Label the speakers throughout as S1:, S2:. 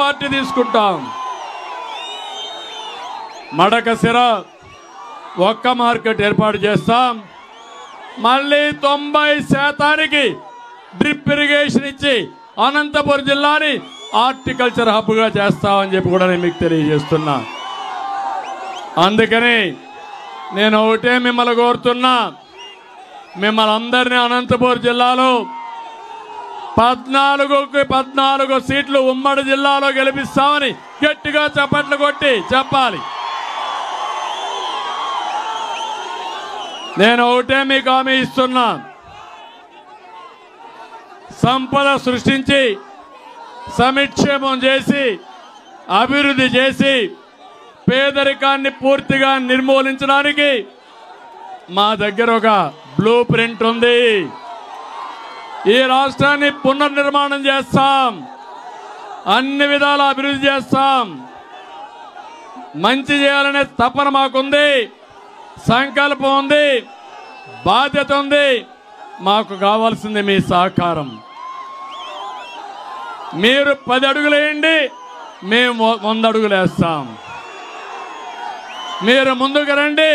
S1: Party తీసుకుంటాం. మడకసిర ఒక్క market ఏర్పాటు చేస్తాం. మళ్ళీ 90% డ్రిప్ ఇరిగేషన్ ఇచ్చి అనంతపురం జిల్లాని హార్టికల్చర్ హబ్గా చేస్తామని చెప్పి కూడా నేను మీకు తెలియజేస్తున్నా. అందుకని నేను ఒకటే మిమ్మల్ని కోరుతున్నా, మిమ్మల్ని అందరినీ అనంతపురం జిల్లాలో 14 సీట్లు ఉమ్మడి జిల్లాలో గెలిపిస్తామని గట్టిగా చప్పట్లు కొట్టి చెప్పాలి. నేను ఒకటే మీకు హామీ ఇస్తున్నా, సంపద సృష్టించి సమిక్షేమం చేసి అభివృద్ధి చేసి పేదరికాన్ని పూర్తిగా నిర్మూలించడానికి మా దగ్గర ఒక బ్లూ ప్రింట్ ఉంది. ఈ రాష్ట్రాన్ని పునర్నిర్మాణం చేస్తాం, అన్ని విధాల అభివృద్ధి చేస్తాం. మంచి చేయాలనే తపన మాకుంది, సంకల్పం ఉంది, బాధ్యత ఉంది. మాకు కావాల్సింది మీ సహకారం. మీరు 10 అడుగులు వేయండి, మేము 100 అడుగులు వేస్తాం. మీరు ముందుకు రండి,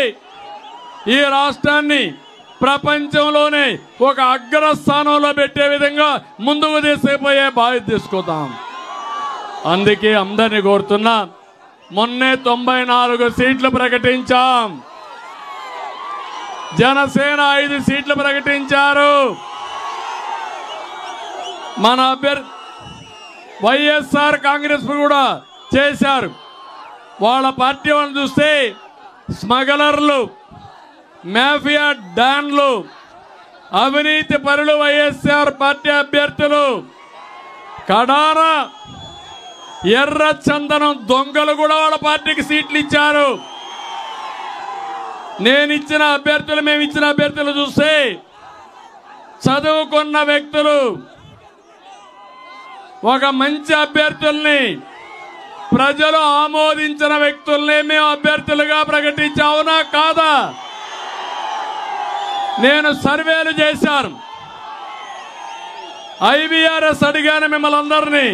S1: ఈ రాష్ట్రాన్ని ప్రపంచంలోనే ఒక అగ్రస్థానంలో పెట్టే విధంగా ముందుకు తీసుకుపోయే బాధ్యత తీసుకుందాం. అందుకే అందరినీ కోరుతున్నా, మొన్నే 94 సీట్లు ప్రకటించాం. జనసేన 5 సీట్లు ప్రకటించారు. మన అభ్యర్థి వైఎస్ఆర్ కాంగ్రెస్ కూడా చేశారు. వాళ్ళ పార్టీ వాళ్ళని చూస్తే స్మగ్లర్లు, మాఫియా డాన్లు, అవినీతి పరులు వైఎస్ఆర్ పార్టీ అభ్యర్థులు, కడాన ఎర్ర చందనం దొంగలు కూడా వాళ్ళ పార్టీకి సీట్లు ఇచ్చారు. మేము ఇచ్చిన అభ్యర్థులు చూస్తే చదువుకున్న వ్యక్తులు, ఒక మంచి అభ్యర్థుల్ని, ప్రజలు ఆమోదించిన వ్యక్తుల్ని మేము అభ్యర్థులుగా ప్రకటించావునా కాదా? నేను సర్వేలు చేశాను, IVRS అడిగాను మిమ్మల్ని అందరినీ.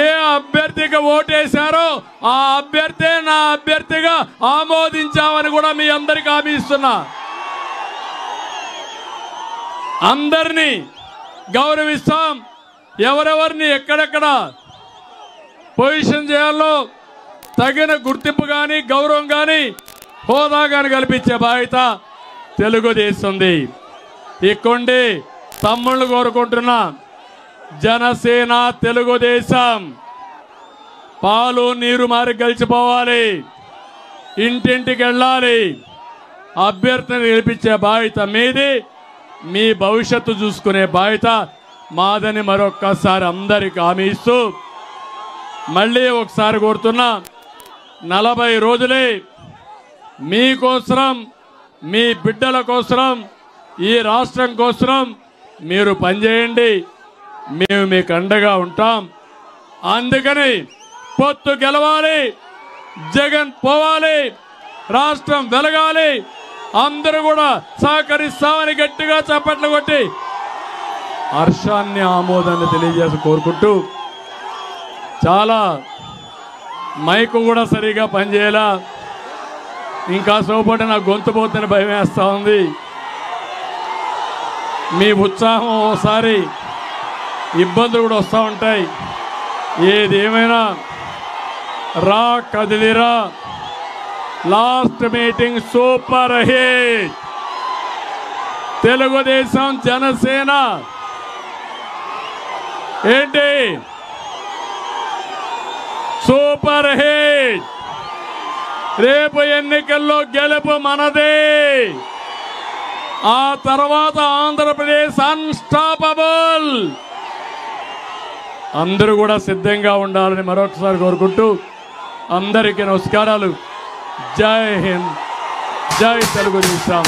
S1: ఏ అభ్యర్థికి ఓటేశారో ఆ అభ్యర్థే నా అభ్యర్థిగా ఆమోదించామని కూడా మీ అందరికీ హామీ ఇస్తున్నా. అందరినీ గౌరవిస్తాం. ఎవరెవరిని ఎక్కడెక్కడ పొజిషన్ చేయాలో తగిన గుర్తింపు కానీ, గౌరవం కానీ, హోదా కానీ కల్పించే బాధ్యత తెలుగుదేశంది. ఇక్కండి తమ్ముళ్ళు కోరుకుంటున్నా, జనసేన తెలుగుదేశం పాలు నీరు మారి గెలిచిపోవాలి, ఇంటింటికి వెళ్ళాలి. అభ్యర్థిని గెలిపించే బాధ్యత మీది, మీ భవిష్యత్తు చూసుకునే బాధ్యత మాదని మరొక్కసారి అందరికి హామీ ఇస్తూ మళ్ళీ ఒకసారి కోరుతున్నా, 40 రోజులే మీకోసరం, మీ బిడ్డల కోసరం, ఈ రాష్ట్రం కోసరం మీరు పనిచేయండి. మేము మీకు అండగా ఉంటాం. అందుకని పొత్తు గెలవాలి, జగన్ పోవాలి, రాష్ట్రం వెలగాలి. అందరూ కూడా సహకరిస్తామని గట్టిగా చప్పట్లు కొట్టి హర్షాన్ని, ఆమోదాన్ని తెలియజేసి కోరుకుంటూ, చాలా మైకు కూడా సరిగా పనిచేయాల, ఇంకా సోపటి నాకు గొంతు పోతుందని భయం వేస్తూ ఉంది. మీ ఉత్సాహం ఓసారి ఇబ్బందులు కూడా వస్తూ ఉంటాయి. ఏదేమైనా రా కదిలిరా, last meeting super hit. Telugu Desam Janasena ఏంటి సూపర్ హిట్. రేపు ఎన్నికల్లో గెలుపు మనదే. ఆ తర్వాత ఆంధ్రప్రదేశ్ అన్స్టాపబుల్. అందరూ కూడా సిద్ధంగా ఉండాలని మరొకసారి కోరుకుంటూ అందరికీ నమస్కారాలు. జై హింద్, జై తెలుగుదేశం.